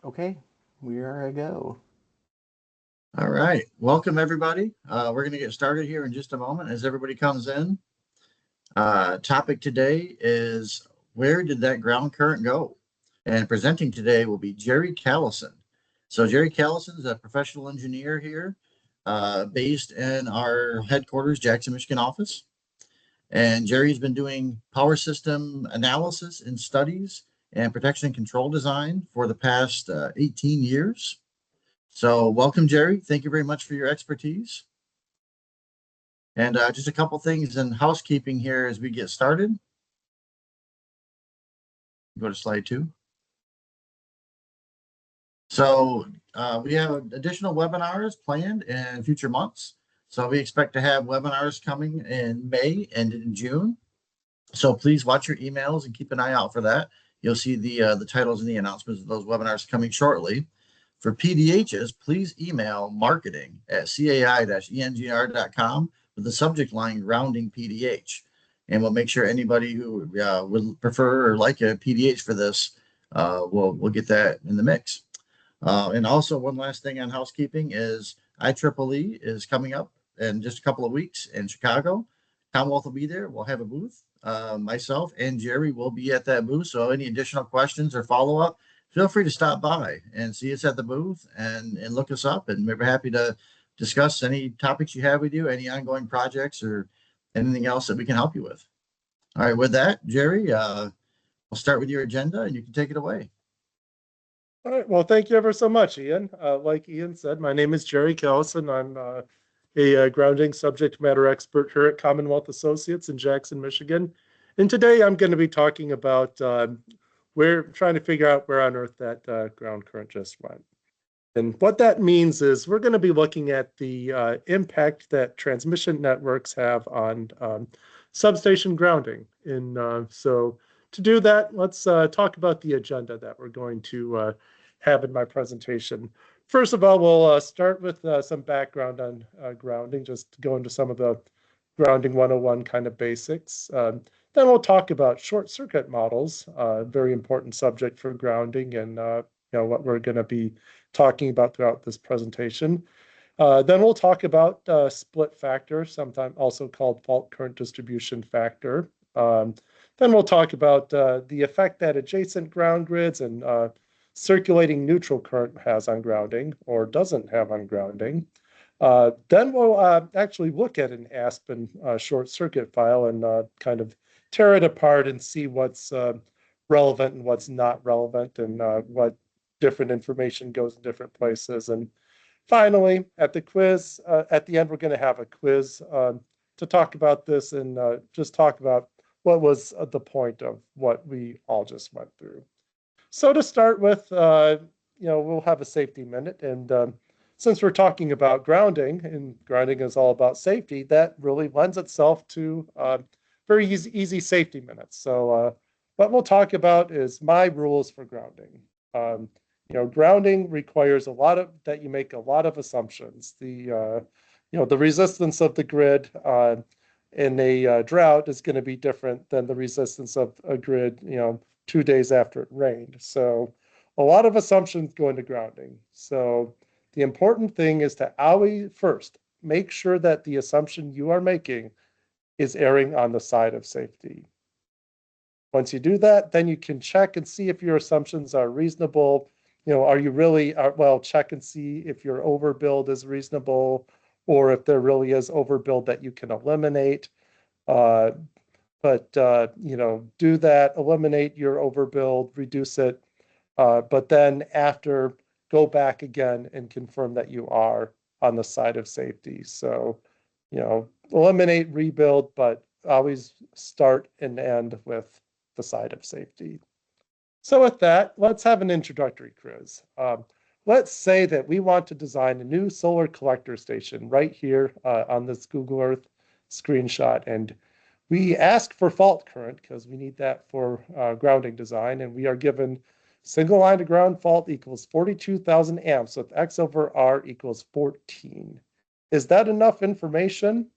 Okay, we are a go. All right. Welcome, everybody. We're going to get started here in just a moment as everybody comes in. Topic today is where did that ground current go? And presenting today will be Jerry Callison. So, Jerry Callison is a professional engineer here based in our headquarters, Jackson, Michigan office. And Jerry's been doing power system analysis and studies and protection and control design for the past 18 years. So, welcome, Jerry. Thank you very much for your expertise. And just a couple things in housekeeping here as we get started. Go to slide 2. So we have additional webinars planned in future months. So we expect to have webinars coming in May and in June. So please watch your emails and keep an eye out for that. You'll see the titles and the announcements of those webinars coming shortly. For PDHs, please email marketing@cai-engr.com with the subject line grounding PDH. And we'll make sure anybody who would prefer or like a PDH for this, we'll get that in the mix. And also one last thing on housekeeping is IEEE is coming up in just a couple of weeks in Chicago. Commonwealth will be there. We'll have a booth. Myself and Jerry will be at that booth. So any additional questions or follow up, feel free to stop by and see us at the booth and look us up. And we're happy to discuss any topics you have with you, any ongoing projects or anything else that we can help you with. All right, with that, Jerry, we'll start with your agenda and you can take it away. All right. Well, thank you ever so much, Ian. Like Ian said, my name is Jerry Callison. I'm a grounding subject matter expert here at Commonwealth Associates in Jackson, Michigan. And today I'm going to be talking about we're trying to figure out where on earth that ground current just went. And what that means is we're going to be looking at the impact that transmission networks have on substation grounding. So to do that, let's talk about the agenda that we're going to have in my presentation. First of all, we'll start with some background on grounding, just to go into some of the grounding 101 kind of basics. Then we'll talk about short circuit models, a very important subject for grounding and what we're going to be talking about throughout this presentation. Then we'll talk about split factor, sometimes also called fault current distribution factor. Then we'll talk about the effect that adjacent ground grids and circulating neutral current has on grounding or doesn't have on grounding. Then we'll actually look at an Aspen short circuit file and kind of tear it apart and see what's relevant and what's not relevant and what different information goes in different places. And finally, at the quiz, at the end, we're going to have a quiz to talk about this and just talk about what was the point of what we all just went through. So to start with, we'll have a safety minute. And since we're talking about grounding, and grounding is all about safety, that really lends itself to very easy safety minutes. So what we'll talk about is my rules for grounding. Grounding requires that you make a lot of assumptions. The resistance of the grid in a drought is going to be different than the resistance of a grid, 2 days after it rained. So a lot of assumptions go into grounding. So the important thing is to always first make sure that the assumption you are making is erring on the side of safety. Once you do that, then you can check and see if your assumptions are reasonable. Are you really, check and see if your overbuild is reasonable or if there really is overbuild that you can eliminate. Do that, eliminate your overbuild, reduce it, but then after, go back again and confirm that you are on the side of safety. So, eliminate, rebuild, but always start and end with the side of safety. So with that, let's have an introductory quiz. Let's say that we want to design a new solar collector station right here on this Google Earth screenshot. And we ask for fault current because we need that for grounding design. And we are given single line to ground fault equals 42,000 amps with X over R equals 14. Is that enough information?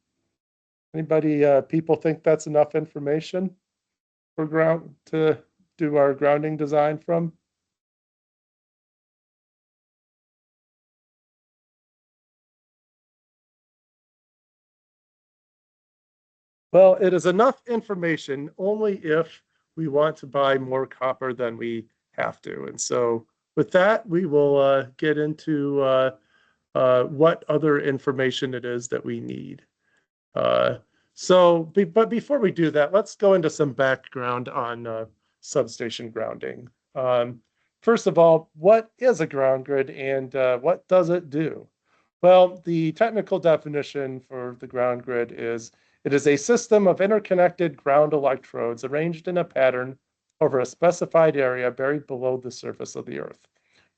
Anybody, people think that's enough information for ground to do our grounding design from? Well, it is enough information only if we want to buy more copper than we have to. And so with that, we will get into what other information it is that we need. But before we do that, let's go into some background on substation grounding. First of all, what is a ground grid and what does it do? Well, the technical definition for the ground grid is it is a system of interconnected ground electrodes arranged in a pattern over a specified area buried below the surface of the earth.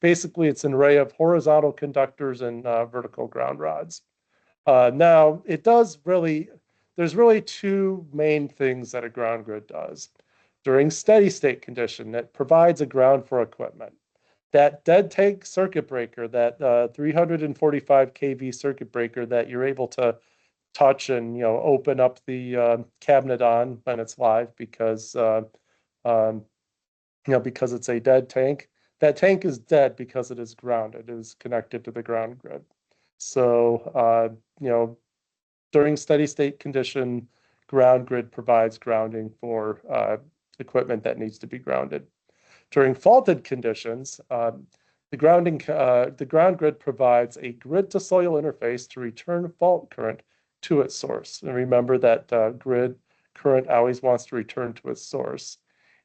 Basically, it's an array of horizontal conductors and vertical ground rods. Now, there's really two main things that a ground grid does. During steady state condition, it provides a ground for equipment. That dead tank circuit breaker, that 345 kV circuit breaker that you're able to touch and open up the cabinet on when it's live because because it's a dead tank. That tank is dead because it is grounded. It is connected to the ground grid. So during steady state condition, ground grid provides grounding for equipment that needs to be grounded. During faulted conditions, the ground grid provides a grid to soil interface to return fault current to its source. And remember that grid current always wants to return to its source.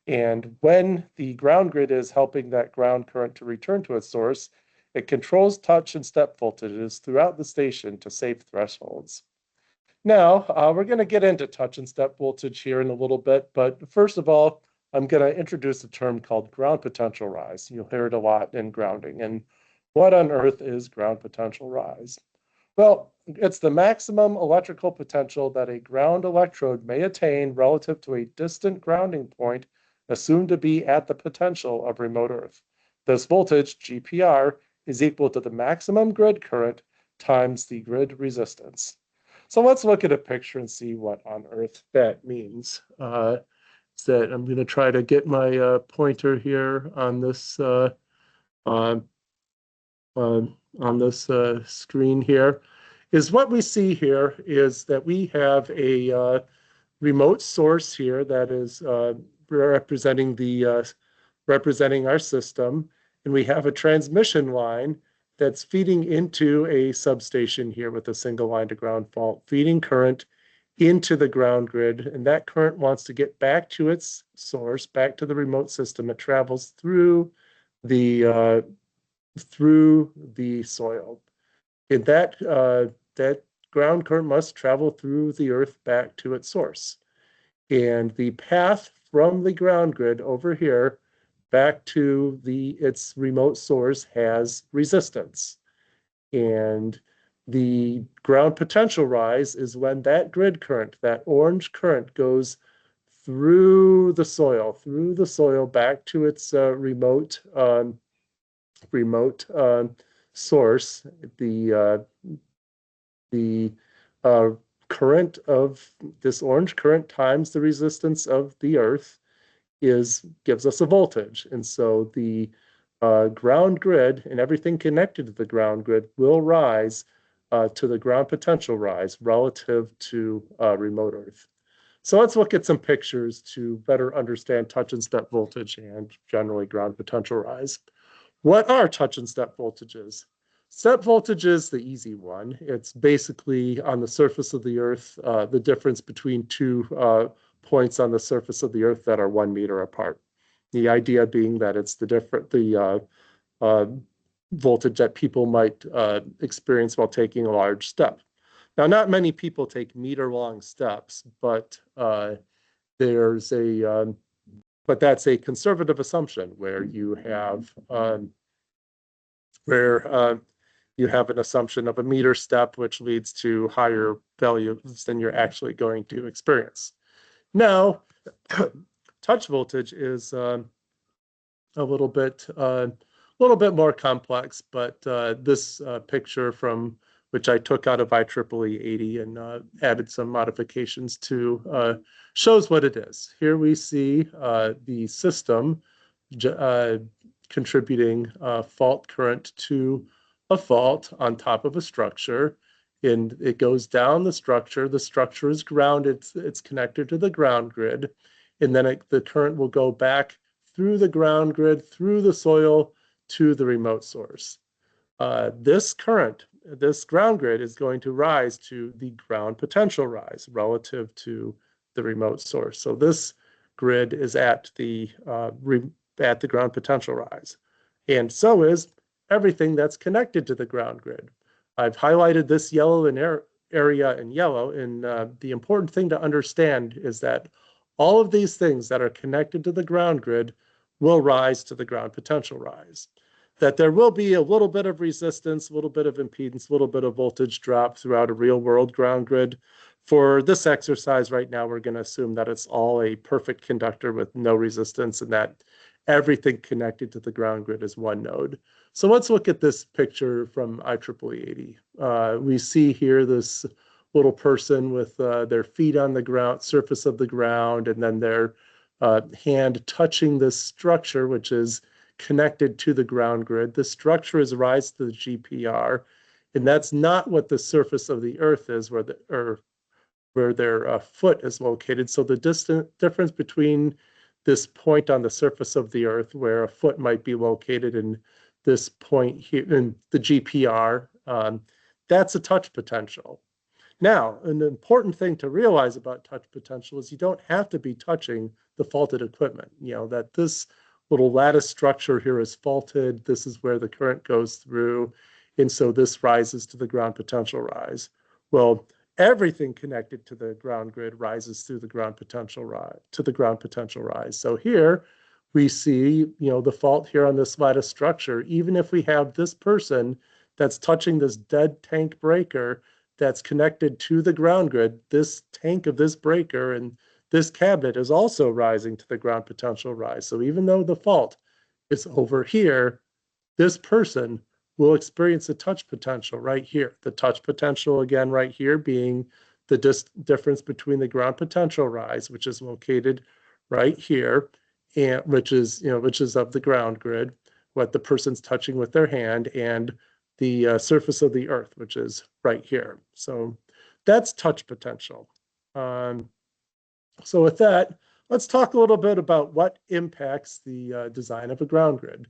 And when the ground grid is helping that ground current to return to its source, it controls touch and step voltages throughout the station to safe thresholds. Now, we're going to get into touch and step voltage here in a little bit, but first of all, I'm going to introduce a term called ground potential rise. You'll hear it a lot in grounding. And what on earth is ground potential rise? Well, it's the maximum electrical potential that a ground electrode may attain relative to a distant grounding point assumed to be at the potential of remote Earth. This voltage, GPR, is equal to the maximum grid current times the grid resistance. So let's look at a picture and see what on earth that means. That I'm going to try to get my pointer here on this screen here. Is what we see here is that we have a remote source here that is representing our system, and we have a transmission line that's feeding into a substation here with a single line to ground fault, feeding current into the ground grid, and that current wants to get back to its source, back to the remote system. It travels through the soil. And that ground current must travel through the earth back to its source. And the path from the ground grid over here back to its remote source has resistance. And the ground potential rise is when that grid current, that orange current, goes through the soil back to its remote source. The current of this orange current times the resistance of the earth gives us a voltage. And so the ground grid and everything connected to the ground grid will rise to the ground potential rise relative to remote Earth. So let's look at some pictures to better understand touch and step voltage and generally ground potential rise. What are touch and step voltages? Step voltage is the easy one. It's basically on the surface of the Earth, the difference between two points on the surface of the Earth that are 1 meter apart. The idea being that it's the voltage that people might experience while taking a large step. Now, not many people take meter-long steps, but that's a conservative assumption where you have an assumption of a meter step, which leads to higher values than you're actually going to experience. Now, touch voltage is a little bit more complex, but this picture from which I took out of IEEE 80 and added some modifications to shows what it is. Here we see the system contributing fault current to a fault on top of a structure. And it goes down the structure. The structure is grounded. It's connected to the ground grid. And then the current will go back through the ground grid, through the soil to the remote source. This current, this ground grid is going to rise to the ground potential rise relative to the remote source. So this grid is at the ground potential rise. And so is everything that's connected to the ground grid. I've highlighted this yellow area in yellow, and the important thing to understand is that all of these things that are connected to the ground grid will rise to the ground potential rise. That there will be a little bit of resistance, a little bit of impedance, a little bit of voltage drop throughout a real world ground grid. For this exercise right now, we're going to assume that it's all a perfect conductor with no resistance and that everything connected to the ground grid is one node. So let's look at this picture from IEEE 80. We see here this little person with their feet on the ground, surface of the ground, and then their hand touching this structure, which is connected to the ground grid. The structure is rise to the GPR, and that's not what the surface of the earth is, where their foot is located. So the difference between this point on the surface of the earth where a foot might be located and this point here in the GPR, that's a touch potential. Now, an important thing to realize about touch potential is you don't have to be touching the faulted equipment. You know, that this little lattice structure here is faulted. This is where the current goes through. And so this rises to the ground potential rise. Well, everything connected to the ground grid rises through the ground potential rise to the ground potential rise. So here we see, the fault here on this lattice structure. Even if we have this person that's touching this dead tank breaker that's connected to the ground grid, this tank of this breaker and this cabinet is also rising to the ground potential rise. So even though the fault is over here, this person will experience a touch potential right here. The touch potential again right here being the difference between the ground potential rise, which is located right here, and which is of the ground grid, what the person's touching with their hand, and the surface of the earth, which is right here. So that's touch potential. So with that, let's talk a little bit about what impacts the design of a ground grid.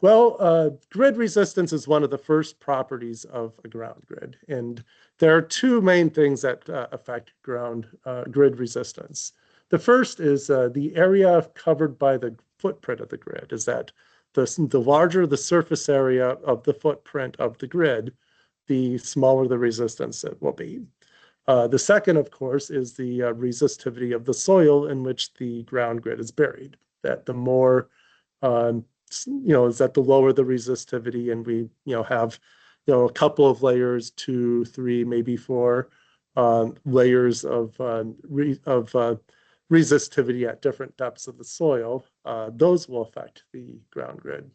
Well, grid resistance is one of the first properties of a ground grid. And there are two main things that affect grid resistance. The first is the area covered by the footprint of the grid, is that the larger the surface area of the footprint of the grid, the smaller the resistance it will be. The second, of course, is the resistivity of the soil in which the ground grid is buried. That the more, is that the lower the resistivity, and we, have, a couple of layers, 2, 3, maybe 4 layers of resistivity at different depths of the soil. Those will affect the ground grid.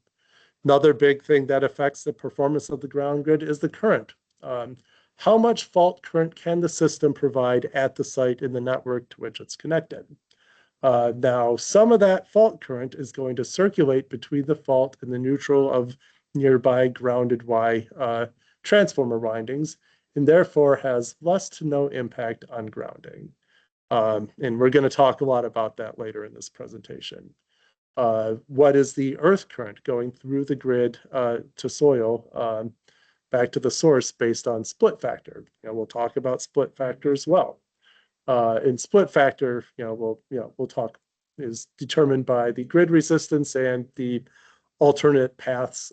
Another big thing that affects the performance of the ground grid is the current. How much fault current can the system provide at the site in the network to which it's connected? Now, some of that fault current is going to circulate between the fault and the neutral of nearby grounded Y transformer windings, and therefore has less to no impact on grounding. And we're going to talk a lot about that later in this presentation. What is the earth current going through the grid to soil back to the source based on split factor? We'll talk about split factor as well. And split factor, we'll talk, is determined by the grid resistance and the alternate paths,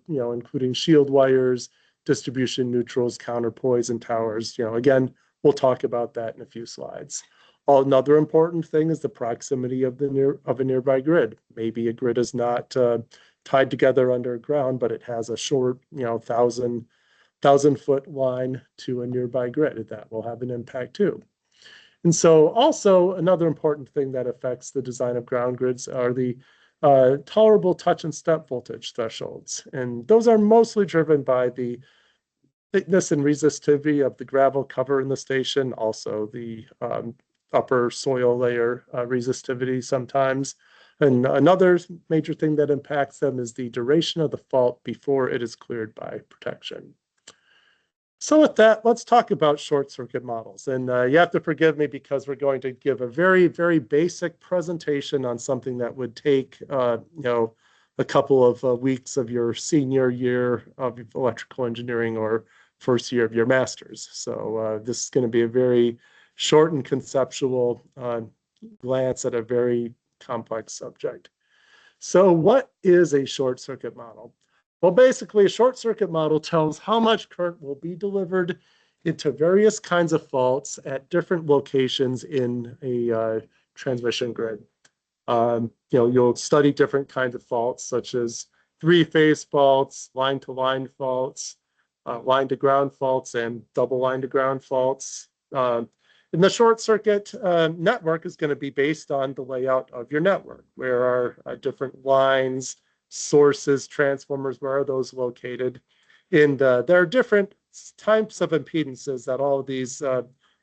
including shield wires, distribution neutrals, counterpoise, and towers. Again, we'll talk about that in a few slides. Another important thing is the proximity of a nearby grid. Maybe a grid is not tied together underground, but it has a short, 1,000-foot line to a nearby grid. That will have an impact too. And so also another important thing that affects the design of ground grids are the tolerable touch and step voltage thresholds. And those are mostly driven by the thickness and resistivity of the gravel cover in the station, also the upper soil layer resistivity sometimes. And another major thing that impacts them is the duration of the fault before it is cleared by protection. So with that, let's talk about short circuit models. And you have to forgive me because we're going to give a very, very basic presentation on something that would take, a couple of weeks of your senior year of electrical engineering or first year of your master's. So this is going to be a very short and conceptual glance at a very complex subject. So what is a short circuit model? Well, basically, a short circuit model tells how much current will be delivered into various kinds of faults at different locations in a transmission grid. You'll study different kinds of faults, such as three-phase faults, line-to-line faults, line-to-ground faults, and double line-to-ground faults. And the short circuit network is going to be based on the layout of your network. Where are different lines, sources, transformers, where are those located? And there are different types of impedances that all of these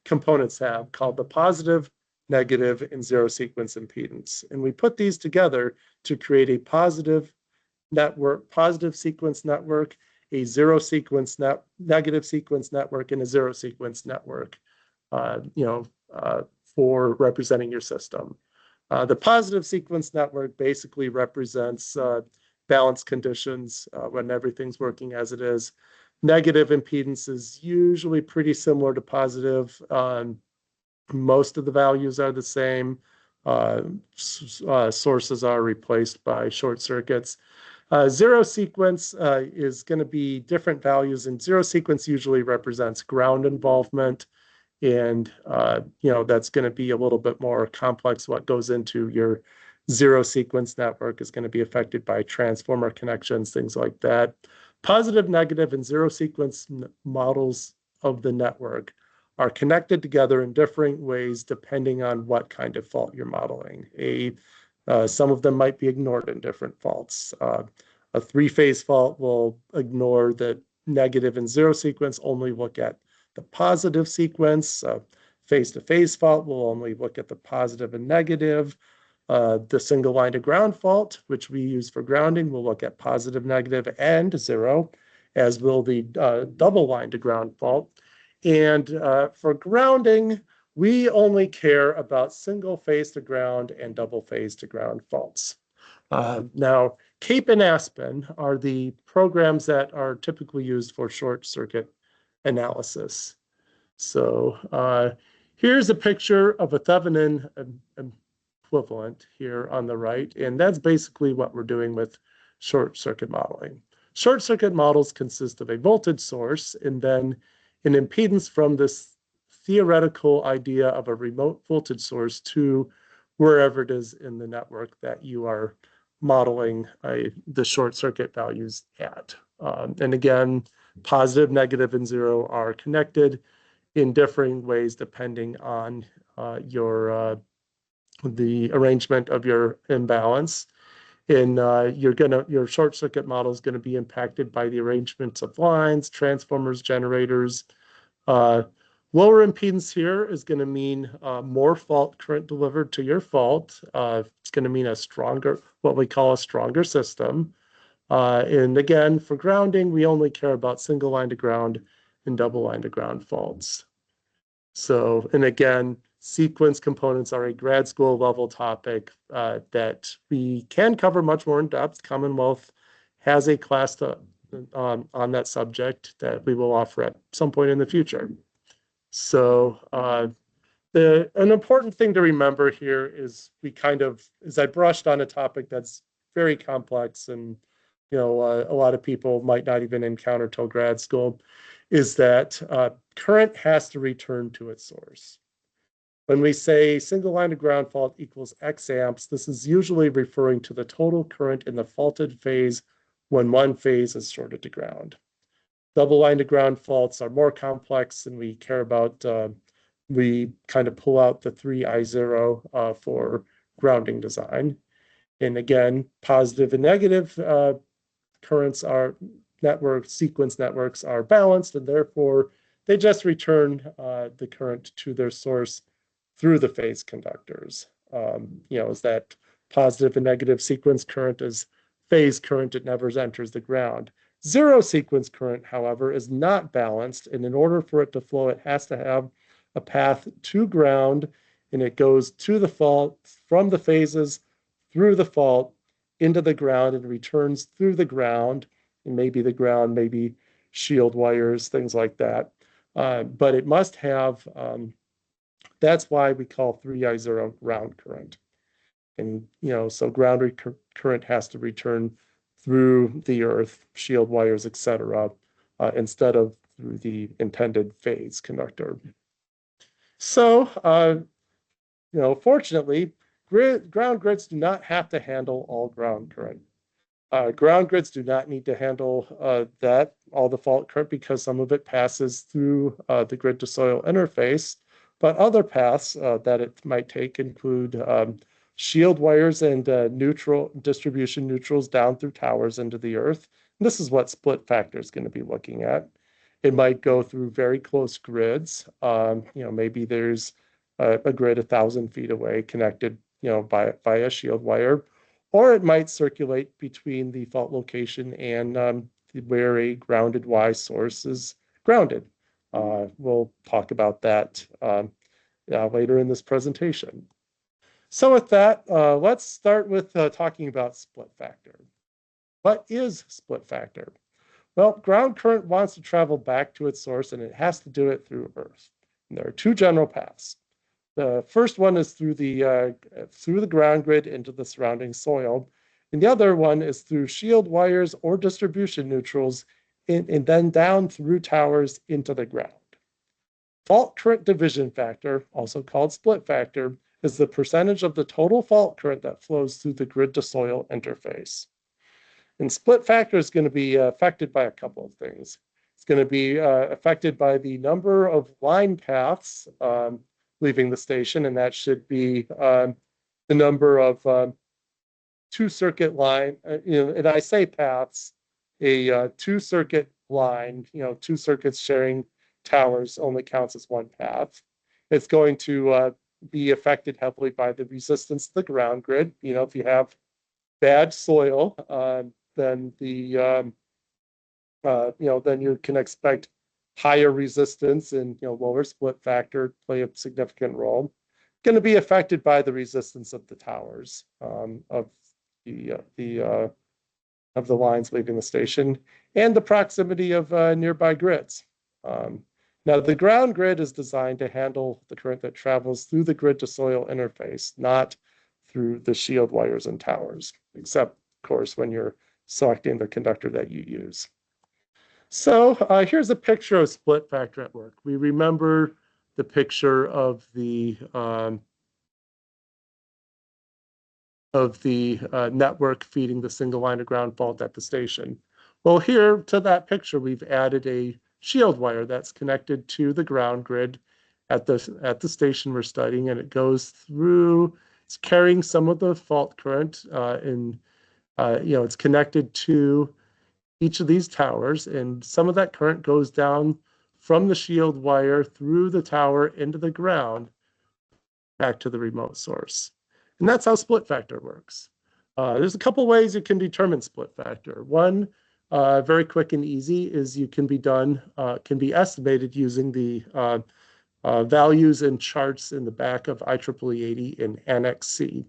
components have, called the positive, negative, and zero sequence impedance. And we put these together to create a positive network, positive sequence network, a zero sequence negative sequence network, and a zero sequence network, for representing your system. The positive sequence network basically represents balance conditions when everything's working as it is. Negative impedance is usually pretty similar to positive. Most of the values are the same. Sources are replaced by short circuits. Zero sequence is going to be different values, and zero sequence usually represents ground involvement. And, that's going to be a little bit more complex. What goes into your zero sequence network is going to be affected by transformer connections, things like that. Positive, negative, and zero sequence models of the network are connected together in different ways depending on what kind of fault you're modeling. Some of them might be ignored in different faults. A three-phase fault will ignore the negative and zero sequence, only look at the positive sequence. Phase-to-phase fault will only look at the positive and negative. The single line to ground fault, which we use for grounding, will look at positive, negative, and zero, as will the double line to ground fault. And for grounding, we only care about single phase to ground and double phase to ground faults. Now, CAPE and Aspen are the programs that are typically used for short circuit analysis. So here's a picture of a Thevenin equivalent here on the right, and that's basically what we're doing with short circuit modeling. Short circuit models consist of a voltage source and then an impedance from this theoretical idea of a remote voltage source to wherever it is in the network that you are modeling the short circuit values at. And again, positive, negative, and zero are connected in differing ways depending on the arrangement of your imbalance. And your short circuit model is going to be impacted by the arrangements of lines, transformers, generators. Lower impedance here is going to mean more fault current delivered to your fault. It's going to mean what we call a stronger system. And again, for grounding, we only care about single line to ground and double line to ground faults. So, and again, sequence components are a grad school level topic that we can cover much more in depth. Commonwealth has a class on that subject that we will offer at some point in the future. So an important thing to remember here is as I brushed on a topic that's very complex and a lot of people might not even encounter till grad school, is that current has to return to its source. When we say single line to ground fault equals X amps, this is usually referring to the total current in the faulted phase when one phase is shorted to ground. Double line to ground faults are more complex, and we care about, we kind of pull out the 3I0 for grounding design. And again, positive and negative currents are sequence networks are balanced, and therefore they just return the current to their source through the phase conductors. Is that positive and negative sequence current is phase current, it never enters the ground. Zero sequence current, however, is not balanced, and in order for it to flow, it has to have a path to ground, and it goes to the fault from the phases through the fault into the ground and returns through the ground, and maybe the ground, maybe shield wires, things like that. But it must have, that's why we call 3I0 ground current. And, so ground current has to return through the earth, shield wires, etc., instead of through the intended phase conductor. So, fortunately, ground grids do not have to handle all ground current. Ground grids do not need to handle all the fault current, because some of it passes through the grid to soil interface. But other paths that it might take include shield wires and distribution neutrals down through towers into the earth. And this is what split factor is going to be looking at. It might go through very close grids. Maybe there's a grid 1,000 feet away connected, by a shield wire, or it might circulate between the fault location and where a grounded Y source is grounded. We'll talk about that later in this presentation. So with that, let's start with talking about split factor. What is split factor? Well, ground current wants to travel back to its source, and it has to do it through Earth. And there are two general paths. The first one is through the ground grid into the surrounding soil, and the other one is through shield wires or distribution neutrals, and then down through towers into the ground. Fault current division factor, also called split factor, is the percentage of the total fault current that flows through the grid to soil interface. And split factor is going to be affected by a couple of things. It's going to be affected by the number of line paths leaving the station, and that should be the number of two-circuit line, and I say paths, a two-circuit line, two circuits sharing towers only counts as one path. It's going to be affected heavily by the resistance to the ground grid. If you have bad soil, then then you can expect higher resistance, and lower split factor play a significant role. Going to be affected by the resistance of the towers of the lines leaving the station, and the proximity of nearby grids. Now, the ground grid is designed to handle the current that travels through the grid to soil interface, not through the shield wires and towers, except, of course, when you're selecting the conductor that you use. So here's a picture of split factor at work. We remember the picture of the network feeding the single line of ground fault at the station. Well, here to that picture, we've added a shield wire that's connected to the ground grid at the station we're studying, and it goes through. It's carrying some of the fault current, and it's connected to each of these towers, and some of that current goes down from the shield wire through the tower into the ground back to the remote source. And that's how split factor works. There's a couple ways you can determine split factor. One, very quick and easy, is can be estimated using the values and charts in the back of IEEE 80 in Annex C.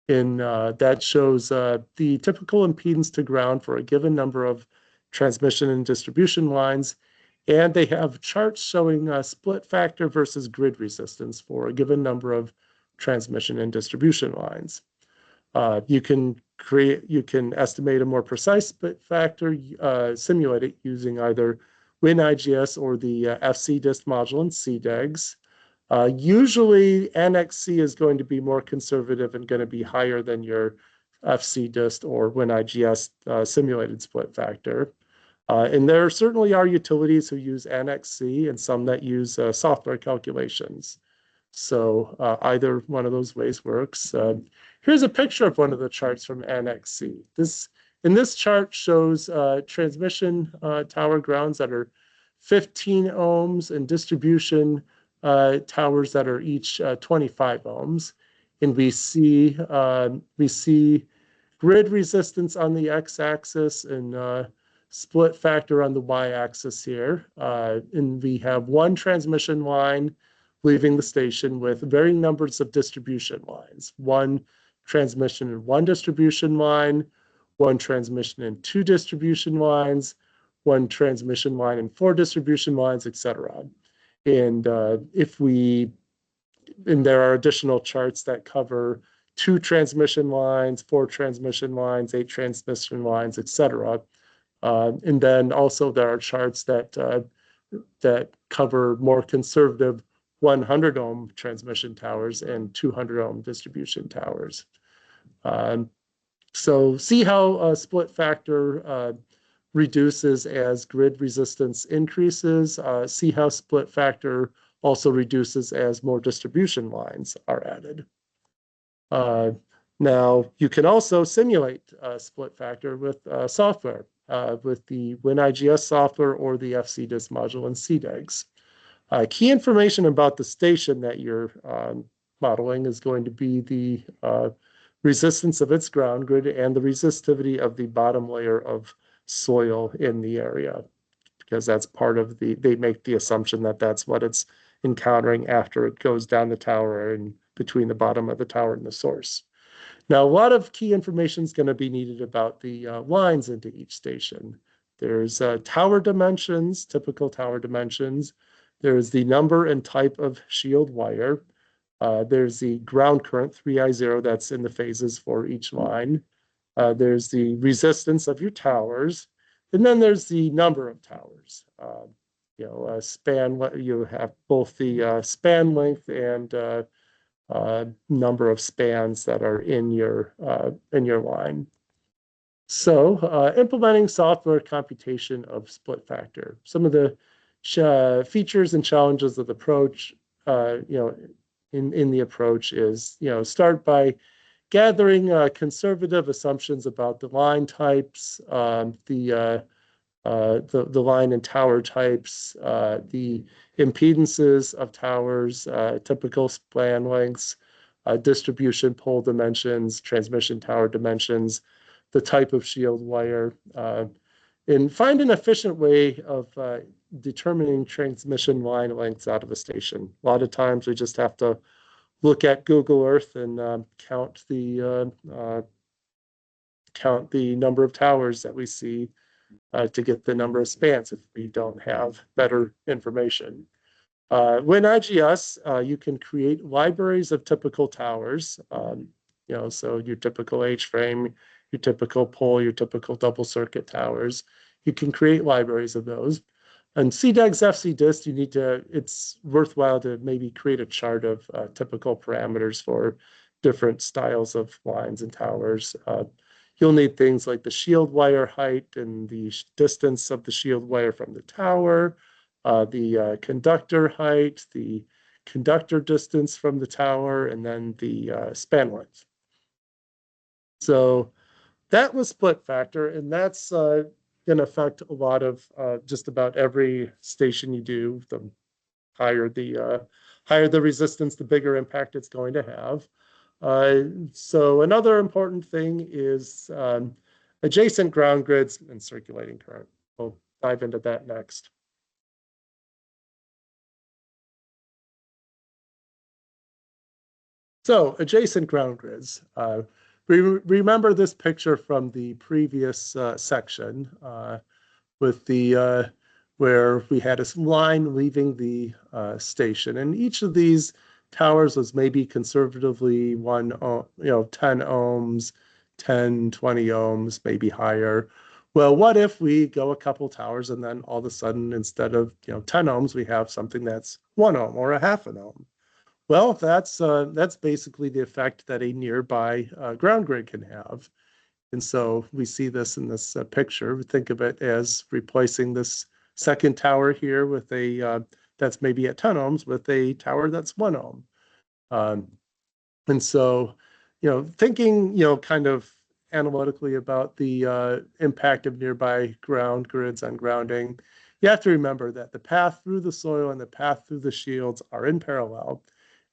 That shows the typical impedance to ground for a given number of transmission and distribution lines, and they have charts showing split factor versus grid resistance for a given number of transmission and distribution lines. You can estimate a more precise split factor, simulate it using either WinIGS or the FC-DIST module in CDEGS. Usually, Annex C is going to be more conservative and going to be higher than your FC-DIST or WinIGS simulated split factor. And there certainly are utilities who use Annex C and some that use software calculations. So either one of those ways works. Here's a picture of one of the charts from Annex C. This chart shows transmission tower grounds that are 15 ohms and distribution towers that are each 25 ohms. And we see grid resistance on the x-axis and split factor on the y-axis here. And we have one transmission line leaving the station with varying numbers of distribution lines. One transmission and one distribution line, one transmission and two distribution lines, one transmission line and four distribution lines, etc. And there are additional charts that cover two transmission lines, four transmission lines, eight transmission lines, etc. And then also there are charts that cover more conservative 100 ohm transmission towers and 200 ohm distribution towers. So see how split factor reduces as grid resistance increases. See how split factor also reduces as more distribution lines are added. Now, you can also simulate split factor with software, with the WinIGS software or the FCDIS module in CDEGS. Key information about the station that you're modeling is going to be the resistance of its ground grid and the resistivity of the bottom layer of soil in the area, because that's part of they make the assumption that that's what it's encountering after it goes down the tower and between the bottom of the tower and the source. Now, a lot of key information is going to be needed about the lines into each station. There's tower dimensions, typical tower dimensions. There's the number and type of shield wire. There's the ground current, 3I0, that's in the phases for each line. There's the resistance of your towers. And then there's the number of towers. You have both the span length and number of spans that are in your line. So implementing software computation of split factor. Some of the features and challenges of the approach, in the approach is, start by gathering conservative assumptions about the line types, the line and tower types, the impedances of towers, typical span lengths, distribution pole dimensions, transmission tower dimensions, the type of shield wire, and find an efficient way of determining transmission line lengths out of a station. A lot of times we just have to look at Google Earth and count the number of towers that we see to get the number of spans if we don't have better information. WinIGS, you can create libraries of typical towers. So your typical H-frame, your typical pole, your typical double circuit towers. You can create libraries of those. And CDEGS FCDIS, it's worthwhile to maybe create a chart of typical parameters for different styles of lines and towers. You'll need things like the shield wire height and the distance of the shield wire from the tower, the conductor height, the conductor distance from the tower, and then the span length. So that was split factor, and that's going to affect a lot of just about every station you do. The higher the resistance, the bigger impact it's going to have. So another important thing is adjacent ground grids and circulating current. We'll dive into that next. So adjacent ground grids. Remember this picture from the previous section with the where we had a line leaving the station, and each of these towers was maybe conservatively 10 ohms, 10, 20 ohms, maybe higher. Well, what if we go a couple towers and then all of a sudden, instead of 10 ohms, we have something that's 1 ohm or a half an ohm? Well, that's basically the effect that a nearby ground grid can have. And so we see this in this picture. We think of it as replacing this second tower here with a that's maybe at 10 ohms with a tower that's 1 ohm. And so, thinking, kind of analytically about the impact of nearby ground grids on grounding, you have to remember that the path through the soil and the path through the shields are in parallel,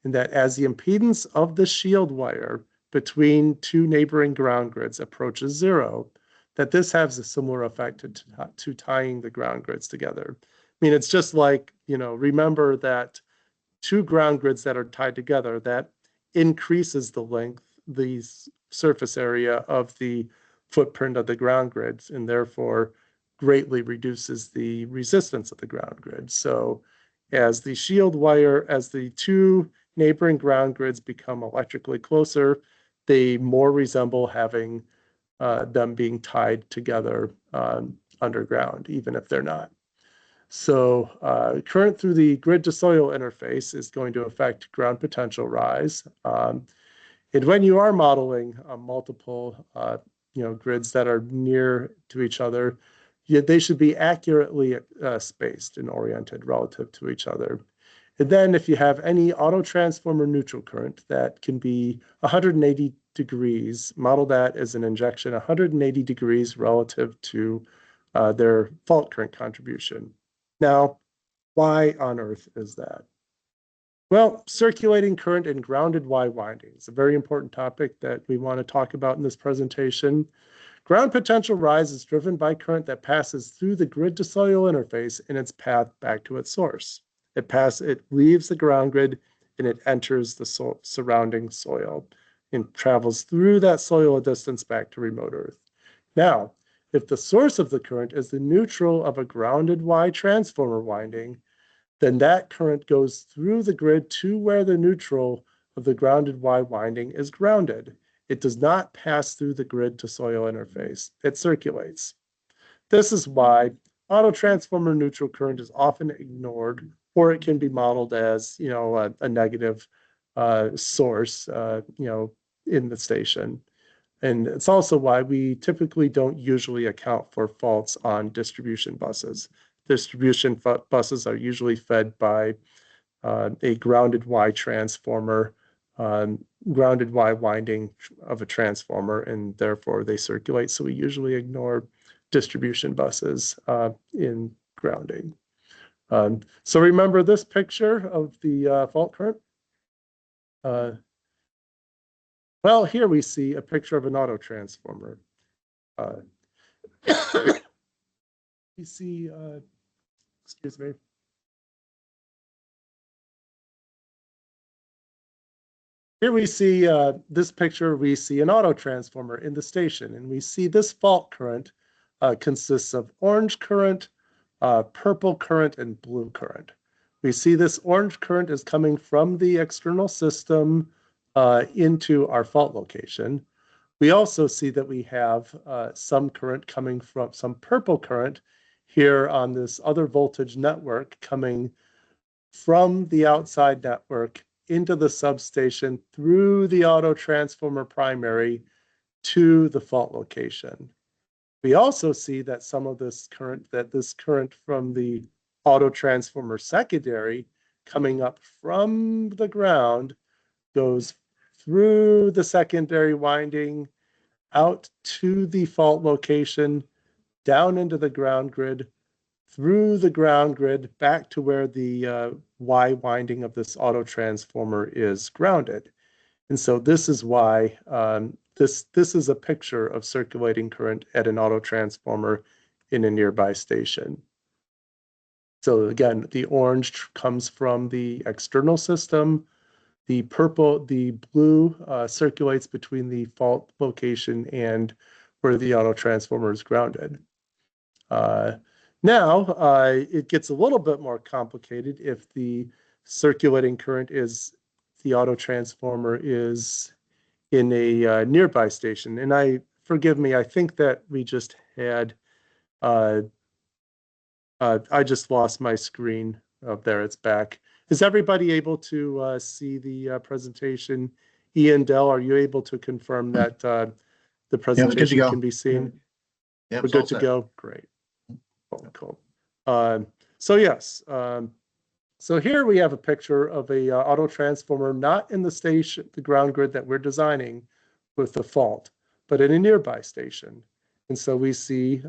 and that as the impedance of the shield wire between two neighboring ground grids approaches zero, that this has a similar effect to tying the ground grids together. I mean, it's just like, remember that two ground grids that are tied together, that increases the length, the surface area of the footprint of the ground grids, and therefore greatly reduces the resistance of the ground grid. So as the shield wire, as the two neighboring ground grids become electrically closer, they more resemble having them being tied together underground, even if they're not. So current through the grid to soil interface is going to affect ground potential rise. And when you are modeling multiple grids that are near to each other, they should be accurately spaced and oriented relative to each other. And then if you have any autotransformer neutral current that can be 180 degrees, model that as an injection 180 degrees relative to their fault current contribution. Now, why on earth is that? Well, circulating current and grounded Y winding is a very important topic that we want to talk about in this presentation. Ground potential rise is driven by current that passes through the grid to soil interface in its path back to its source. It leaves the ground grid and it enters the surrounding soil and travels through that soil a distance back to remote Earth. Now, if the source of the current is the neutral of a grounded Y transformer winding, then that current goes through the grid to where the neutral of the grounded Y winding is grounded. It does not pass through the grid to soil interface. It circulates. This is why autotransformer neutral current is often ignored, or it can be modeled as, a negative source, in the station. And it's also why we typically don't usually account for faults on distribution buses. Distribution buses are usually fed by a grounded Y transformer, grounded Y winding of a transformer, and therefore they circulate. So we usually ignore distribution buses in grounding. So remember this picture of the fault current? Well, here we see a picture of an autotransformer. We see, excuse me. Here we see this picture, we see an autotransformer in the station, and we see this fault current consists of orange current, purple current, and blue current. We see this orange current is coming from the external system into our fault location. We also see that we have some current coming from, some purple current here on this other voltage network coming from the outside network into the substation through the autotransformer primary to the fault location. We also see that some of this current, from the autotransformer secondary coming up from the ground goes through the secondary winding out to the fault location, down into the ground grid, through the ground grid, back to where the Y winding of this autotransformer is grounded. And so this is why this is a picture of circulating current at an autotransformer in a nearby station. So again, the orange comes from the external system. The blue circulates between the fault location and where the autotransformer is grounded. Now, it gets a little bit more complicated if the circulating current is, the autotransformer is in a nearby station. And forgive me, I think that we just had, I just lost my screen. Oh, there, it's back. Is everybody able to see the presentation? Ian, Dell, are you able to confirm that the presentation can be seen? Yeah, we're good to go. Great. Cool. So yes, so here we have a picture of a auto transformer, not in the station, the ground grid that we're designing with the fault, but in a nearby station. And so we see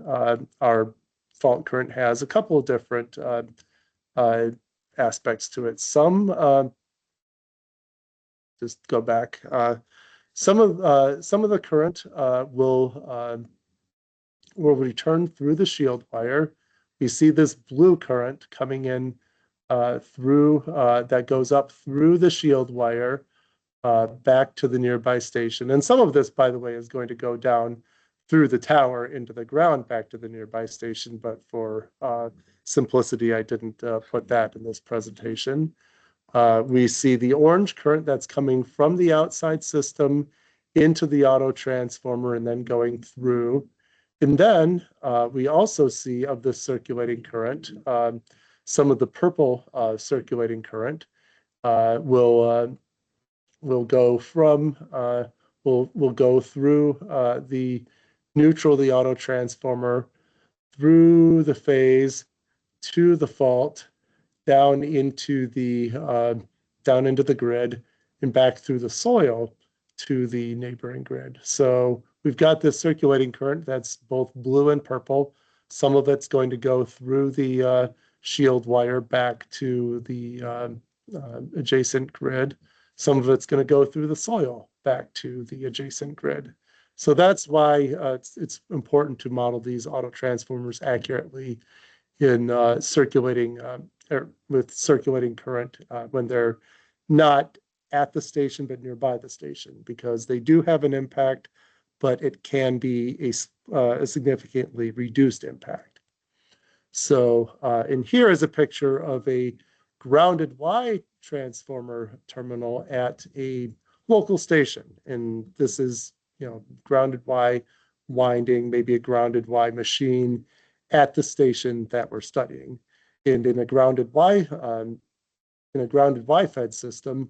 our fault current has a couple of different aspects to it. Some, just go back. Some of the current will will return through the shield wire. We see this blue current coming in through that goes up through the shield wire back to the nearby station. And some of this, by the way, is going to go down through the tower into the ground back to the nearby station. But for simplicity, I didn't put that in this presentation. We see the orange current that's coming from the outside system into the auto transformer and then going through. And then we also see of the circulating current, some of the purple circulating current will go from will go through the neutral, the auto transformer, through the phase to the fault, down into the grid, and back through the soil to the neighboring grid. So we've got this circulating current that's both blue and purple. Some of it's going to go through the shield wire back to the adjacent grid. Some of it's going to go through the soil back to the adjacent grid. So that's why it's important to model these auto transformers accurately in circulating or with circulating current when they're not at the station but nearby the station, because they do have an impact, but it can be a significantly reduced impact. So and here is a picture of a grounded Y transformer terminal at a local station. And this is, grounded Y winding, maybe a grounded Y machine at the station that we're studying. And in a grounded Y fed system,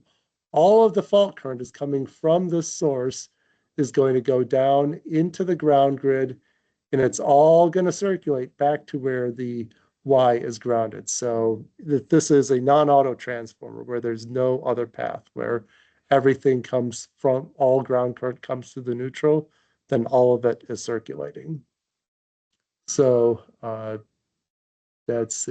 all of the fault current is coming from this source, is going to go down into the ground grid, and it's all going to circulate back to where the Y is grounded. So this is a non-auto transformer where there's no other path, where everything comes from, all ground current comes to the neutral, then all of it is circulating. So that's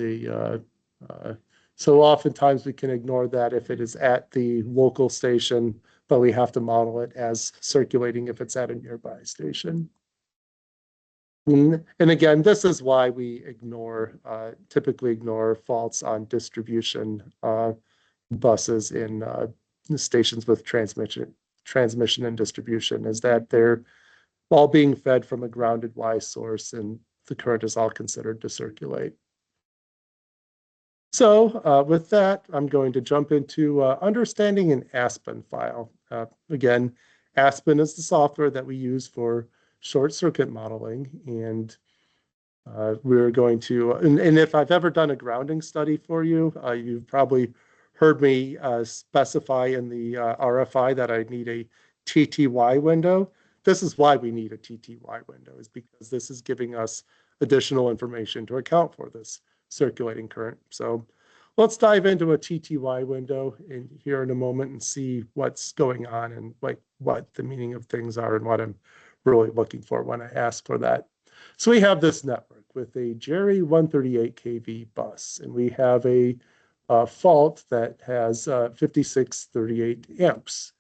so oftentimes we can ignore that if it is at the local station, but we have to model it as circulating if it's at a nearby station. And again, this is why we typically ignore faults on distribution buses in stations with transmission and distribution, is that they're all being fed from a grounded Y source, and the current is all considered to circulate. So with that, I'm going to jump into understanding an Aspen file. Again, Aspen is the software that we use for short circuit modeling, and we're going to, and if I've ever done a grounding study for you, you've probably heard me specify in the RFI that I need a TTY window. This is why we need a TTY window, is because this is giving us additional information to account for this circulating current. So let's dive into a TTY window here in a moment and see what's going on and what the meaning of things are and what I'm really looking for when I ask for that. So we have this network with a Jerry 138 kV bus, and we have a fault that has 5638 amps.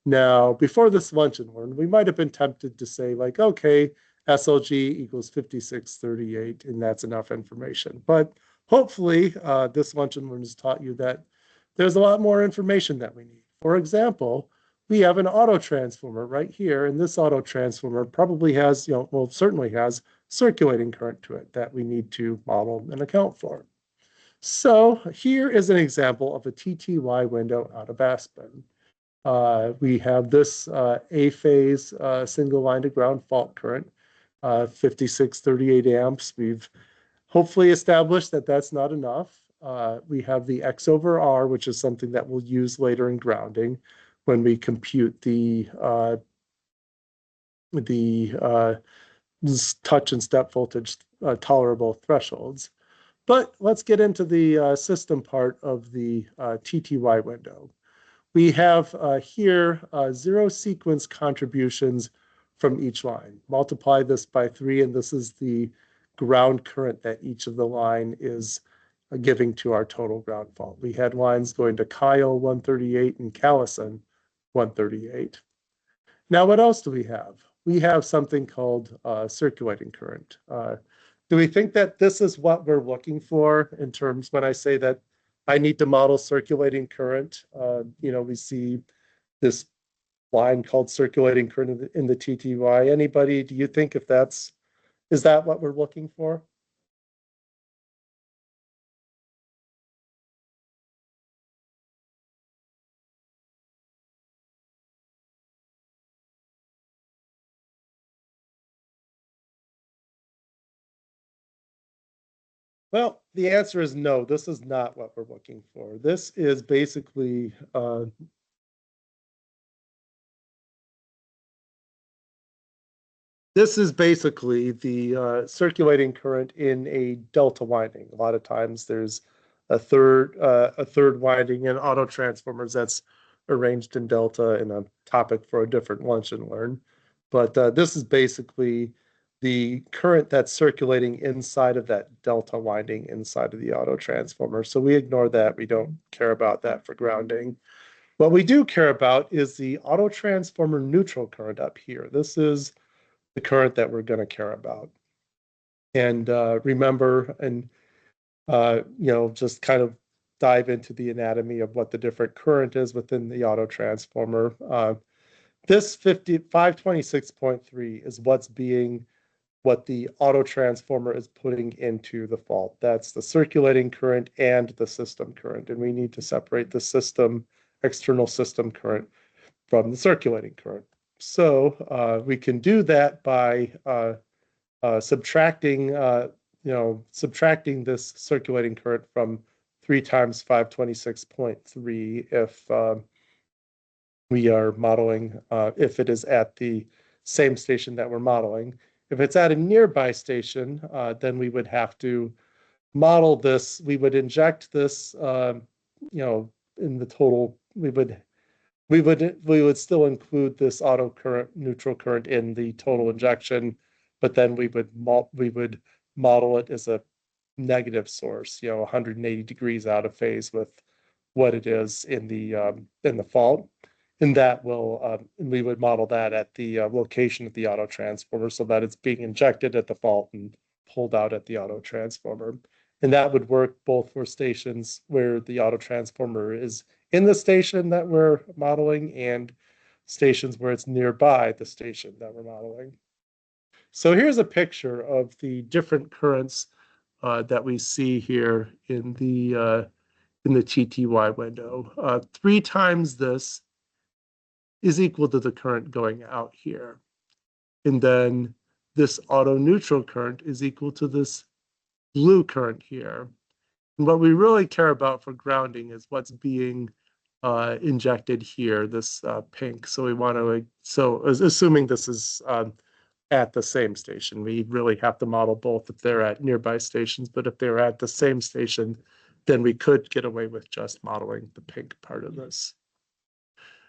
Now, before this lunch and learn, we might have been tempted to say, like, okay, SLG equals 5638, and that's enough information. But hopefully, this lunch and learn has taught you that there's a lot more information that we need. For example, we have an auto transformer right here, and this auto transformer probably has, certainly has circulating current to it that we need to model and account for. So here is an example of a TTY window out of Aspen. We have this A-phase single line to ground fault current, 5638 amps. We've hopefully established that that's not enough. We have the X over R, which is something that we'll use later in grounding when we compute the touch and step voltage tolerable thresholds. But let's get into the system part of the TTY window. We have here 0 sequence contributions from each line. Multiply this by 3, and this is the ground current that each of the line is giving to our total ground fault. We had lines going to Kyle 138 and Callison 138. Now, what else do we have? we have something called circulating current. Do we think that this is what we're looking for in terms when I say that I need to model circulating current? We see this line called circulating current in the TTY. Anybody, do you think is that what we're looking for? Well, the answer is no, this is not what we're looking for. This is basically the circulating current in a delta winding. A lot of times there's a third winding in auto transformers that's arranged in delta, and a topic for a different lunch and learn. But this is basically the current that's circulating inside of that delta winding inside of the auto transformer. So we ignore that. We don't care about that for grounding. What we do care about is the auto transformer neutral current up here. This is the current that we're going to care about. And remember, and just kind of dive into the anatomy of what the different current is within the auto transformer. This 526.3 is what the auto transformer is putting into the fault. That's the circulating current and the system current. And we need to separate the external system current from the circulating current. So we can do that by subtracting this circulating current from 3 times 526.3 if we are modeling, if it is at the same station that we're modeling. If it's at a nearby station, then we would have to model this. We would inject this, in the total. We would still include this auto current, neutral current in the total injection, but then we would model it as a negative source, 180 degrees out of phase with what it is in the fault. And that we would model that at the location of the auto transformer so that it's being injected at the fault and pulled out at the auto transformer. And that would work both for stations where the auto transformer is in the station that we're modeling and stations where it's nearby the station that we're modeling. So here's a picture of the different currents that we see here in the TTY window. 3 times this is equal to the current going out here. And then this auto neutral current is equal to this blue current here. And what we really care about for grounding is what's being injected here, this pink. So we want to, assuming this is at the same station, we really have to model both if they're at nearby stations, but if they're at the same station, then we could get away with just modeling the pink part of this.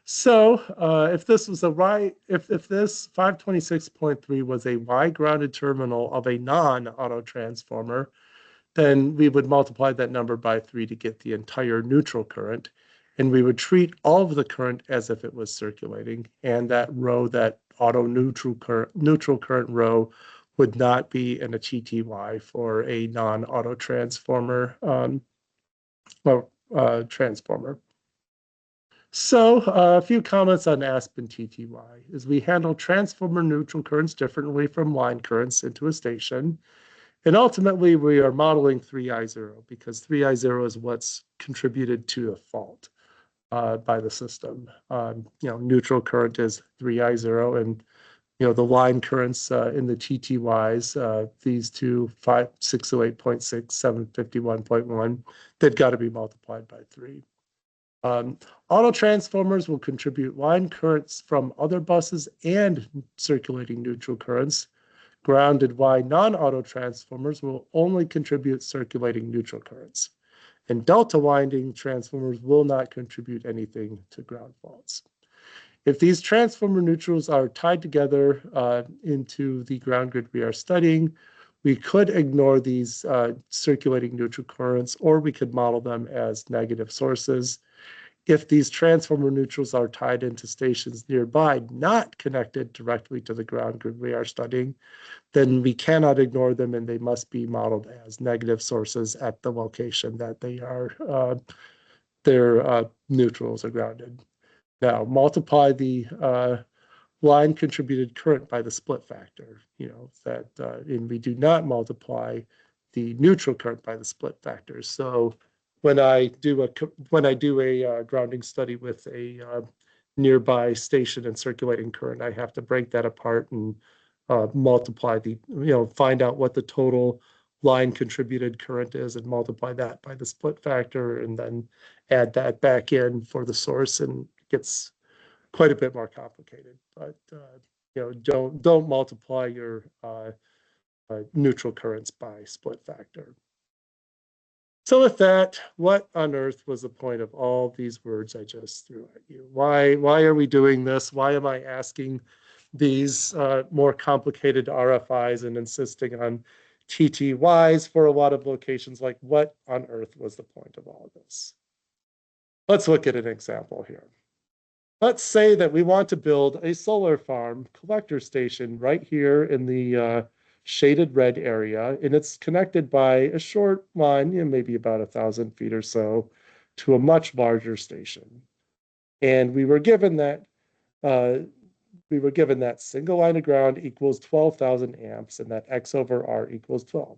So if this was if this 526.3 was a Y grounded terminal of a non-auto transformer, then we would multiply that number by 3 to get the entire neutral current. And we would treat all of the current as if it was circulating. And that row, that auto neutral current row, would not be in a TTY for a non-auto transformer transformer. So a few comments on Aspen TTY is we handle transformer neutral currents differently from line currents into a station. And ultimately, we are modeling 3I0 because 3I0 is what's contributed to a fault by the system. Neutral current is 3I0, and the line currents in the TTYs, these two, 608.6, 751.1, they've got to be multiplied by 3. Auto transformers will contribute line currents from other buses and circulating neutral currents. Grounded Y non-auto transformers will only contribute circulating neutral currents. And delta winding transformers will not contribute anything to ground faults. If these transformer neutrals are tied together into the ground grid we are studying, we could ignore these circulating neutral currents, or we could model them as negative sources. if these transformer neutrals are tied into stations nearby, not connected directly to the ground grid we are studying, then we cannot ignore them and they must be modeled as negative sources at the location that they are, their neutrals are grounded. Now, multiply the line contributed current by the split factor, and we do not multiply the neutral current by the split factor. So when I do a grounding study with a nearby station and circulating current, I have to break that apart and multiply find out what the total line contributed current is and multiply that by the split factor and then add that back in for the source, and it gets quite a bit more complicated. But don't multiply your neutral currents by split factor. So with that, what on earth was the point of all these words I just threw at you? Why are we doing this? Why am I asking these more complicated RFIs and insisting on TTYs for a lot of locations? Like, what on earth was the point of all of this? Let's look at an example here. Let's say that we want to build a solar farm collector station right here in the shaded red area, and it's connected by a short line, maybe about 1,000 feet or so, to a much larger station. And we were given that single line of ground equals 12,000 amps, and that X over R equals 12.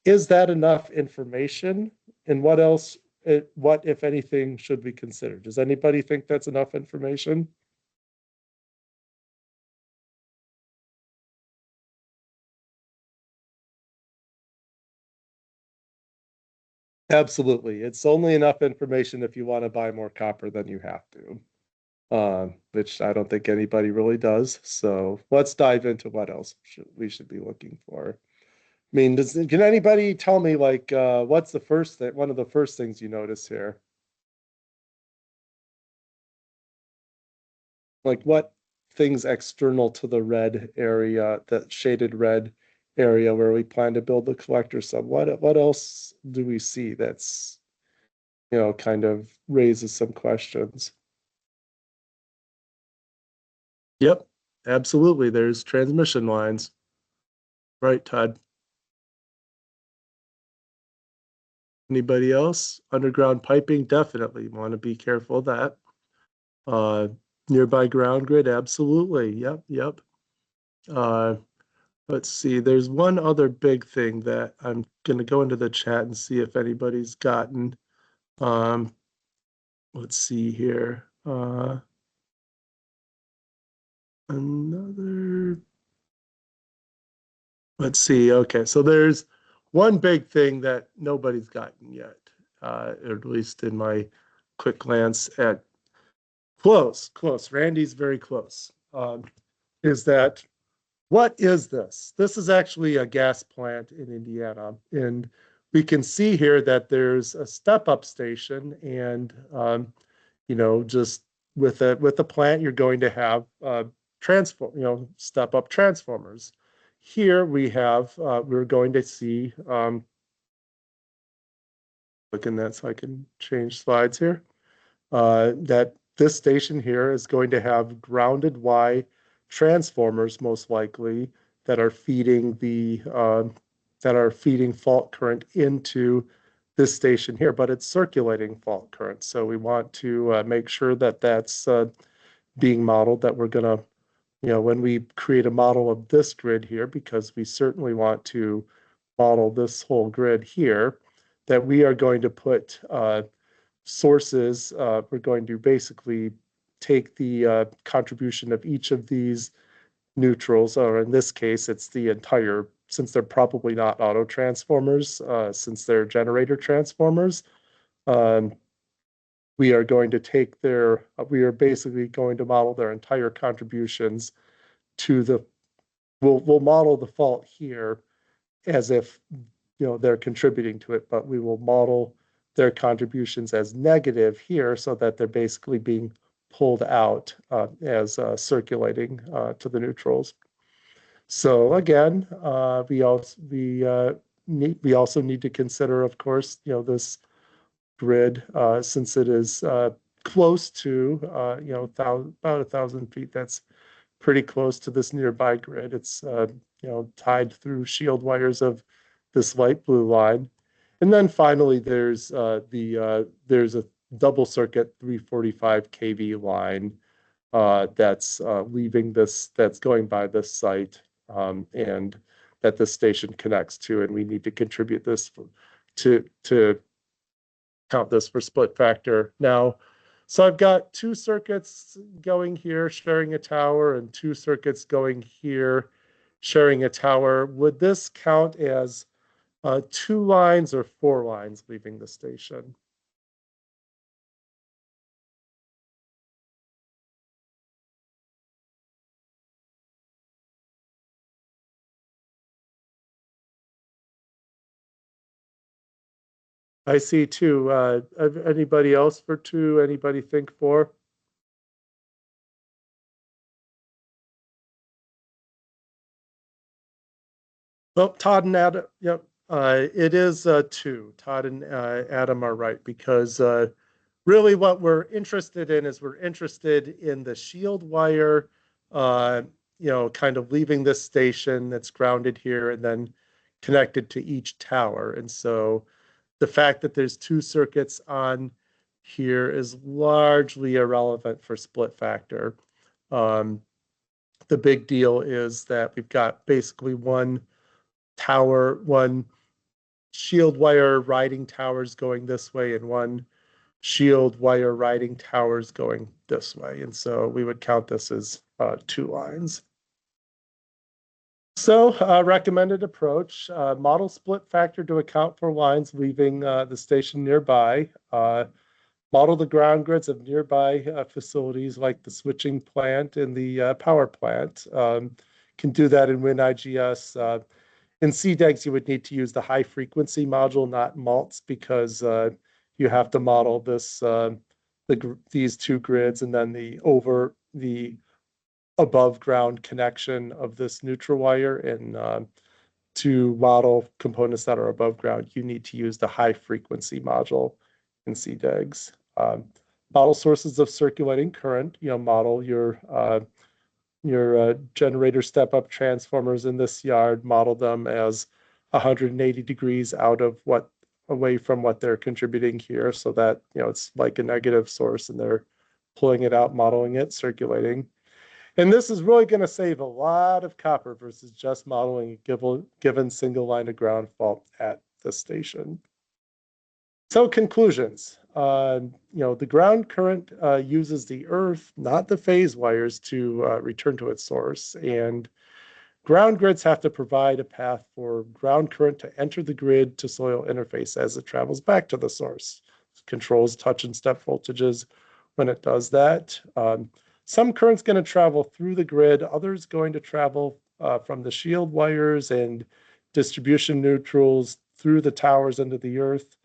Is that enough information? And what else? What, if anything, should we consider? Does anybody think that's enough information? Absolutely. It's only enough information if you want to buy more copper than you have to, which I don't think anybody really does. So let's dive into what else we should be looking for. I mean, can anybody tell me, like, what's the first thing, one of the first things you notice here? Like, what things external to the red area, that shaded red area where we plan to build the collector sub? What else do we see that's, kind of raises some questions? Yep, absolutely. There's transmission lines. Right, Todd? Anybody else? Underground piping, definitely want to be careful of that. Nearby ground grid, absolutely. Yep. Let's see, there's one other big thing that I'm going to go into the chat and see if anybody's gotten. Let's see here. Let's see. Okay, so there's one big thing that nobody's gotten yet, or at least in my quick glance at close. Randy's very close. Is that, what is this? This is actually a gas plant in Indiana, and we can see here that there's a step-up station, and just with the plant, you're going to have step-up transformers. Here we have, we're going to see, looking that so I can change slides here, that this station here is going to have grounded Y transformers, most likely, that are feeding fault current into this station here, but it's circulating fault current. So we want to make sure that that's being modeled, that we're going to, when we create a model of this grid here, because we certainly want to model this whole grid here, that we are going to put sources. We're going to basically take the contribution of each of these neutrals, or in this case, it's the entire, since they're probably not auto transformers, since they're generator transformers, we are going to take we are basically going to model their entire contributions to the, we'll model the fault here as if, they're contributing to it, but we will model their contributions as negative here so that they're basically being pulled out as circulating to the neutrals. So again, we also need to consider, of course, this grid, since it is close to, about 1,000 feet. That's pretty close to this nearby grid. It's, tied through shield wires of this light blue line. And then finally, there's there's a double circuit 345 kV line that's leaving this, that's going by this site, and that this station connects to, and we need to contribute this to count this for split factor. Now, so I've got two circuits going here sharing a tower and two circuits going here sharing a tower. Would this count as 2 lines or 4 lines leaving the station? I see 2. Anybody else for 2? Anybody think 4? Well, Todd and Adam, yep, it is 2. Todd and Adam are right, because really what we're interested in is we're interested in the shield wire, kind of leaving this station that's grounded here and then connected to each tower. And so the fact that there's 2 circuits on here is largely irrelevant for split factor. The big deal is that we've got basically one shield wire riding towers going this way and one shield wire riding towers going this way. And so we would count this as 2 lines. So recommended approach, model split factor to account for lines leaving the station nearby. Model the ground grids of nearby facilities like the switching plant and the power plant. Can do that in WinIGS. In CDEGs, you would need to use the high frequency module, not MALTs, because you have to model this these 2 grids and then the above ground connection of this neutral wire. And to model components that are above ground, you need to use the high frequency module in CDEGs. Model sources of circulating current, model your generator step-up transformers in this yard, model them as 180 degrees away from what they're contributing here, so that it's like a negative source and they're pulling it out, modeling it, circulating. And this is really going to save a lot of copper versus just modeling a given single line of ground fault at the station. So conclusions, the ground current uses the earth, not the phase wires, to return to its source. And ground grids have to provide a path for ground current to enter the grid to soil interface as it travels back to the source. It controls touch and step voltages when it does that. Some current's going to travel through the grid, others going to travel from the shield wires and distribution neutrals through the towers into the earth,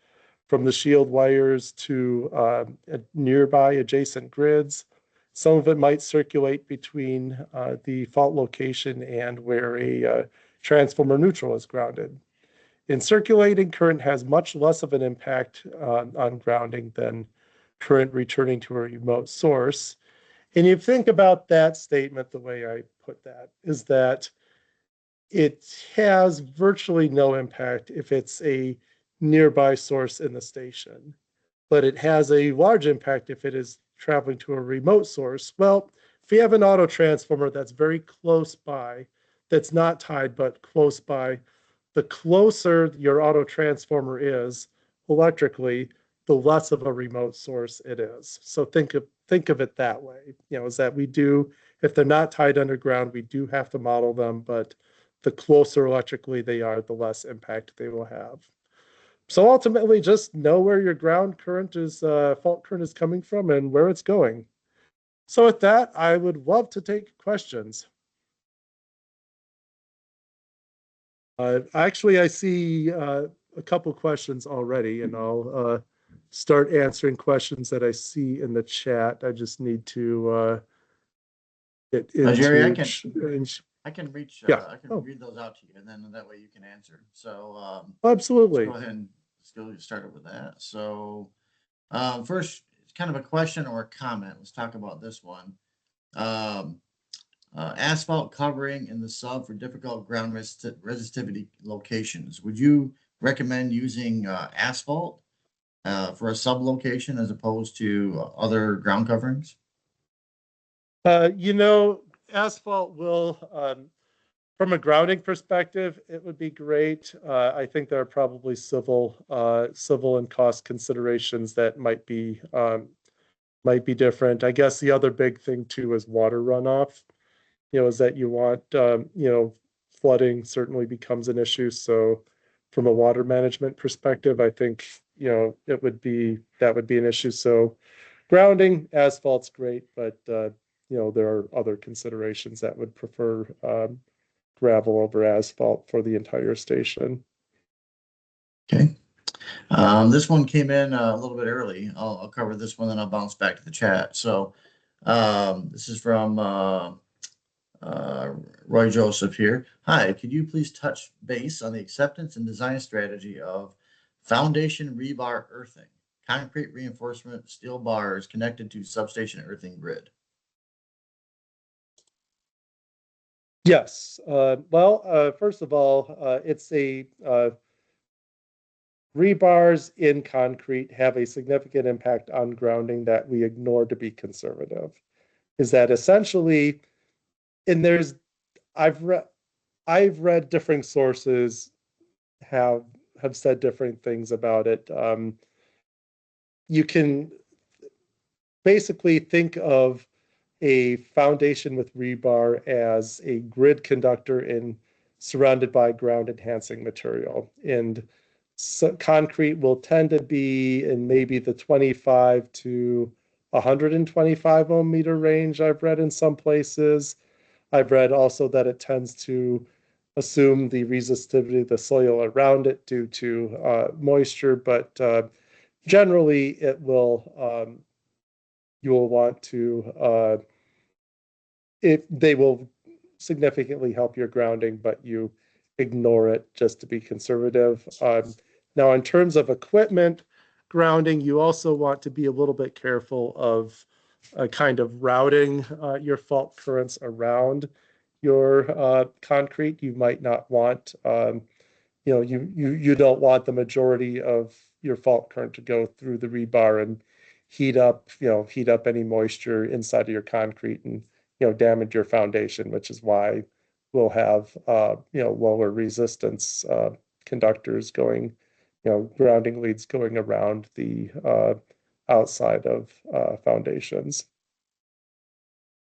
from the shield wires to nearby adjacent grids. Some of it might circulate between the fault location and where a transformer neutral is grounded. And circulating current has much less of an impact on grounding than current returning to a remote source. And you think about that statement, the way I put that is that it has virtually no impact if it's a nearby source in the station, but it has a large impact if it is traveling to a remote source. Well, if you have an auto transformer that's very close by, that's not tied but close by, the closer your auto transformer is electrically, the less of a remote source it is. So think of it that way. Is that we do, if they're not tied underground, we do have to model them, but the closer electrically they are, the less impact they will have. So ultimately, just know where your ground current is, fault current is coming from and where it's going. So with that, I would love to take questions. Actually, I see a couple questions already, and I'll start answering questions that I see in the chat. I just need to get into. Jerry, I can read those out to you, and then that way you can answer. So absolutely. Let's go ahead and get started with that. So first kind of a question or a comment. Let's talk about this one. Asphalt covering in the sub for difficult ground resistivity locations. Would you recommend using asphalt for a sub location as opposed to other ground coverings? Asphalt will, from a grounding perspective, it would be great. I think there are probably civil and cost considerations that might be different. I guess the other big thing too is water runoff. Is that you want, flooding certainly becomes an issue. So from a water management perspective, I think, that would be an issue. So grounding, asphalt's great, but, there are other considerations that would prefer gravel over asphalt for the entire station. Okay. This one came in a little bit early. I'll cover this one, then I'll bounce back to the chat. So this is from Roy Joseph here. Hi, could you please touch base on the acceptance and design strategy of foundation rebar earthing, concrete reinforcement, steel bars connected to substation earthing grid? Yes. First of all, it's rebars in concrete have a significant impact on grounding that we ignore to be conservative. Is that essentially, and I've read different sources have said different things about it. You can basically think of a foundation with rebar as a grid conductor and surrounded by ground enhancing material. And so concrete will tend to be in maybe the 25 to 125 ohm meter range, I've read in some places. I've read also that it tends to assume the resistivity of the soil around it due to moisture, but generally it will, you will want to, they will significantly help your grounding, but you ignore it just to be conservative. Now, in terms of equipment grounding, you also want to be a little bit careful of kind of routing your fault currents around your concrete. You might not want, you don't want the majority of your fault current to go through the rebar and heat up any moisture inside of your concrete and damage your foundation, which is why we'll have lower resistance conductors going, grounding leads going around the outside of foundations.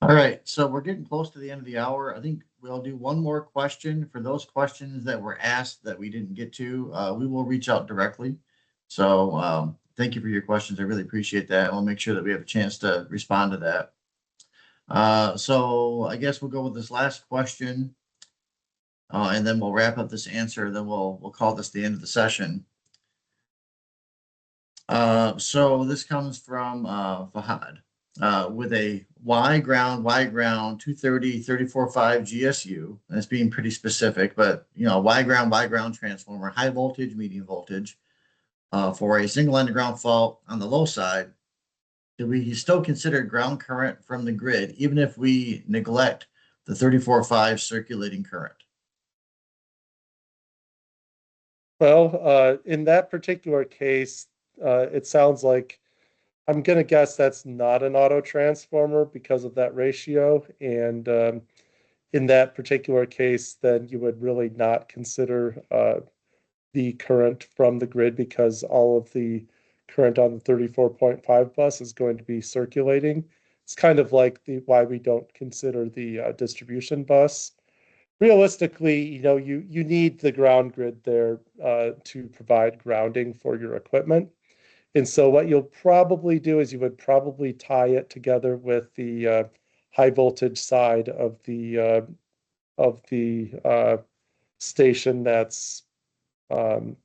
All right, so we're getting close to the end of the hour. I think we'll do one more question. For those questions that were asked that we didn't get to, we will reach out directly. So thank you for your questions. I really appreciate that. And we'll make sure that we have a chance to respond to that. So I guess we'll go with this last question, and then we'll wrap up this answer. Then we'll call this the end of the session. So this comes from Fahad. With a Y ground 230 34.5 GSU, and it's being pretty specific, but Y ground transformer, high voltage, medium voltage, for a single underground fault on the low side, do we still consider ground current from the grid, even if we neglect the 34.5 circulating current? Well, in that particular case, it sounds like, I'm going to guess that's not an autotransformer because of that ratio. And in that particular case, then you would really not consider the current from the grid, because all of the current on the 34.5 bus is going to be circulating. It's kind of like why we don't consider the distribution bus. Realistically, you need the ground grid there to provide grounding for your equipment. And so what you'll probably do is you would probably tie it together with the high voltage side of the station that's of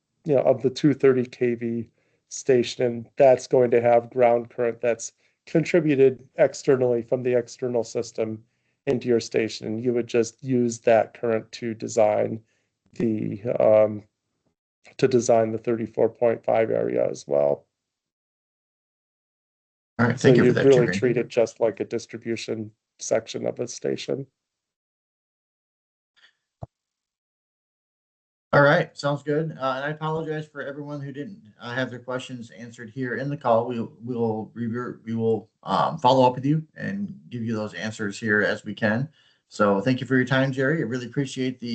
the 230 kV station that's going to have ground current that's contributed externally from the external system into your station. You would just use that current to design the 34.5 area as well. All right, So thank you for you that, really Jerry. treat it just like a distribution section of a station. All right, sounds good. And I apologize for everyone who didn't have their questions answered here in the call. We will follow up with you and give you those answers here as we can. So thank you for your time, Jerry. I really appreciate the